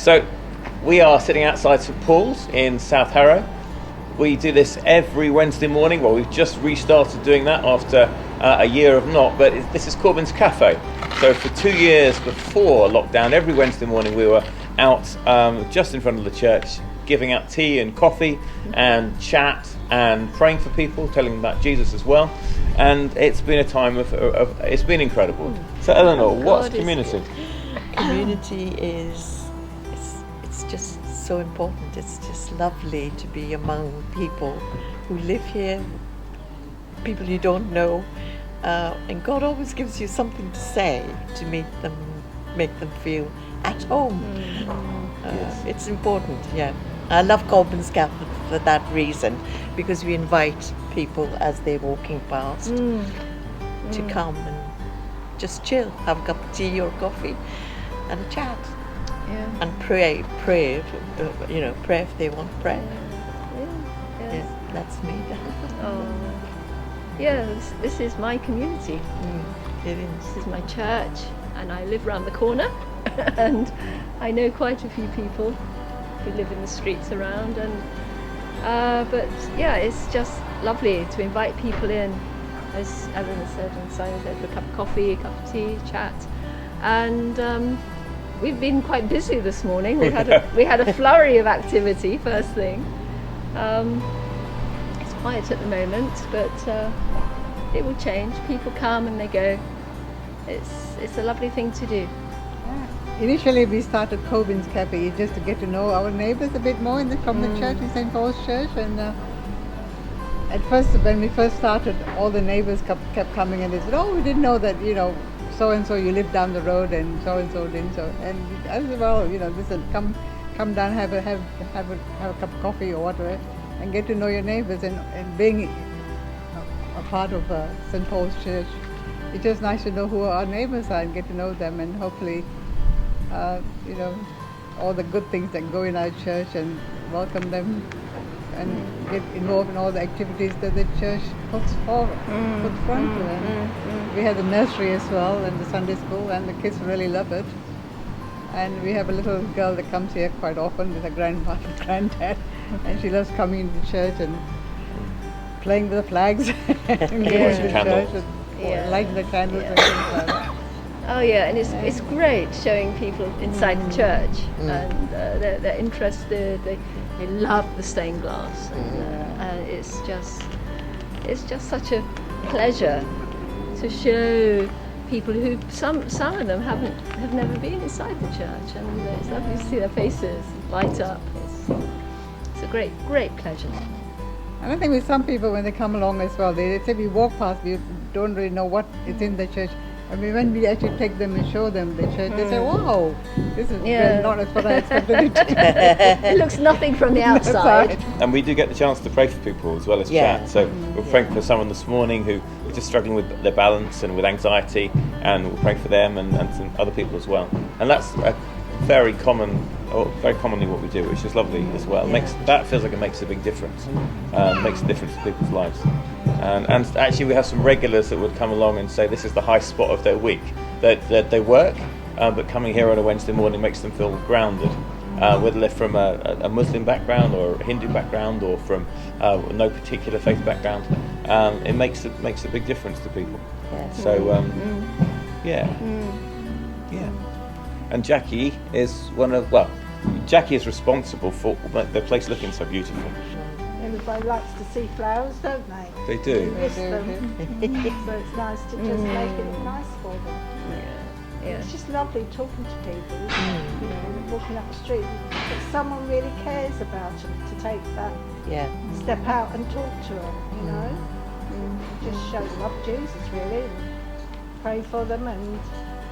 So we are sitting outside St Paul's in South Harrow. We do this every Wednesday morning. Well, we've just restarted doing that after a year of not, but this is Corbin's Cafe. So for 2 years before lockdown, every Wednesday morning we were out just in front of the church, giving out tea and coffee and chat and praying for people, telling them about Jesus as well. And it's been a time of it's been incredible. So Eleanor, what's community? Community is, it's just so important. It's just lovely to be among people who live here, people you don't know, and God always gives you something to say to make them feel at home. Yes. It's important, yeah. I love Corbin's Cafe for that reason, because we invite people as they're walking past to come and just chill, have a cup of tea or coffee and a chat. Yeah. And pray, pray if they want prayer. Yes. Yeah, that's me. This is my community. It is. This is my church, and I live round the corner, and I know quite a few people who live in the streets around, and but yeah, it's just lovely to invite people in, as Eleanor said and Simon said, for a cup of coffee, a cup of tea, chat, and we've been quite busy this morning. We had a flurry of activity first thing. It's quiet at the moment, but it will change. People come and they go. It's a lovely thing to do. Initially, we started Corbin's Cafe just to get to know our neighbours a bit more from the church, in St Paul's Church. And at first, when we first started, all the neighbours kept coming and they said, "Oh, we didn't know that, so and so you live down the road, and so didn't so." And I said, "Well, listen, come down, have a cup of coffee or whatever, and get to know your neighbours." And being a part of St Paul's Church, it's just nice to know who our neighbours are and get to know them, and hopefully, all the good things that go in our church, and welcome them and get involved in all the activities that the church puts front to them. We have the nursery as well, and the Sunday school, and the kids really love it. And we have a little girl that comes here quite often with her grandpa and granddad, and she loves coming into church and playing with the flags and going to church and lighting the candles and things like that. Oh yeah, and it's great showing people inside the church, and they're interested. They love the stained glass, and it's just such a pleasure to show people who some of them have never been inside the church, and it's lovely to see their faces light up. It's a great pleasure. And I think with some people, when they come along as well, they say we walk past, we don't really know what is in the church. I mean, when we actually take them and show them the church, they say, "Wow, this is not as what I expected it to be." It looks nothing from the outside. And we do get the chance to pray for people as well as chat. So we're praying for someone this morning who is just struggling with their balance and with anxiety, and we're praying for them and some other people as well. And that's very commonly what we do, which is lovely as well. That feels like it makes a big difference. Makes a difference to people's lives. And actually, we have some regulars that would come along and say this is the high spot of their week. That they work, but coming here on a Wednesday morning makes them feel grounded. Whether they're from a Muslim background or a Hindu background or from no particular faith background, it makes a big difference to people. Yeah. So and Jackie is Jackie is responsible for the place looking so beautiful. Everybody likes to see flowers, don't they? They do. Miss them. So it's nice to just make it nice for them. Yeah. It's just lovely talking to people, walking up the street. That someone really cares about them to take that step out and talk to them, Just show them up Jesus, really, and pray for them and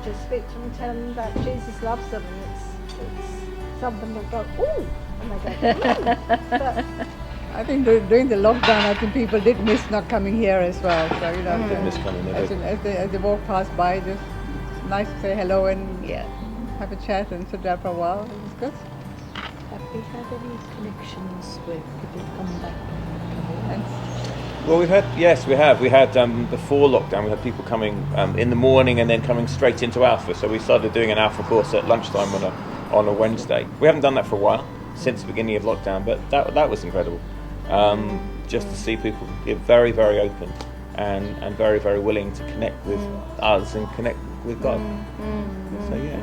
just speak to them and tell them that Jesus loves them, and it's something that go, ooh, and they go, but I think during the lockdown, I think people did miss not coming here as well. So Miss coming, as they walk past by, just nice to say hello and have a chat and sit down for a while. It was good. Have we had any connections where people come back? Well, we have. We had before lockdown, we had people coming in the morning and then coming straight into Alpha. So we started doing an Alpha course at lunchtime on on a Wednesday. We haven't done that for a while, since the beginning of lockdown, but that was incredible. Just to see people get very, very open and very, very willing to connect with us and connect with God. So yeah.